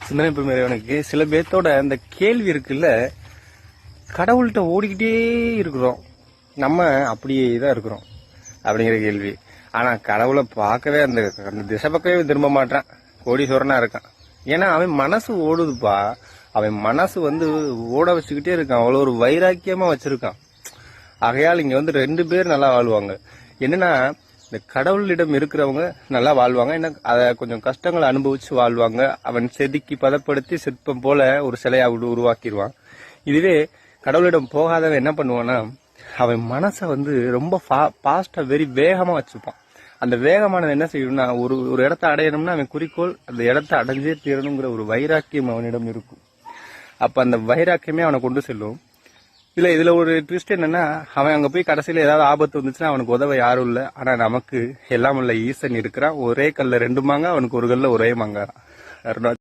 சிந்தனை பெருமையானவனுக்கு சில பேர்த்தோட அந்த கேள்வி இருக்குல்ல, கடவுள்கிட்ட ஓடிக்கிட்டே இருக்கிறோம், நம்ம அப்படியே தான் இருக்கிறோம் அப்படிங்கிற கேள்வி. ஆனா கடவுளை பார்க்கவே அந்த திசை பக்கமே திரும்ப மாட்டான், கோடீஸ்வரனா இருக்கான். ஏன்னா அவன் மனசு ஓடுதுப்பா, அவன் மனசு ஓட வச்சுக்கிட்டே இருக்கான், அவ்வளோ ஒரு வைராக்கியமா வச்சிருக்கான். ஆகையால் இங்க 2 பேர் நல்லா வாழ்வாங்க. என்னன்னா இந்த கடவுளிடம் இருக்கிறவங்க நல்லா வாழ்வாங்க, என்ன அதை கொஞ்சம் கஷ்டங்களை அனுபவிச்சு வாழ்வாங்க. அவன் செதுக்கி பதப்படுத்தி சிற்பம் போல ஒரு சிலையை உருவாக்கிடுவான். இதுவே கடவுளிடம் போகாதவன் என்ன பண்ணுவான்னா, அவன் மனசை ரொம்ப ஃபாஸ்டா வெரி வேகமா வச்சுப்பான். அந்த வேகமானது என்ன செய்யணும்னா, ஒரு இடத்த அடையணும்னா அவன் குறிக்கோள் அந்த இடத்த அடைஞ்சே தீரணுங்கிற ஒரு வைராக்கியம் அவனிடம் இருக்கும். அப்ப அந்த வைராக்கியமே அவனை கொண்டு செல்லும். இதுல ஒரு ட்விஸ்ட் என்னன்னா, அவன் அங்க போய் கடைசியில ஏதாவது ஆபத்து வந்துச்சுன்னா அவனுக்கு உதவ யாரும் இல்ல. ஆனா நமக்கு எல்லாம் உள்ள ஈசன் இருக்கிறான். ஒரே கல்ல 2 மாங்க, அவனுக்கு ஒரு கல்ல ஒரே மாங்க.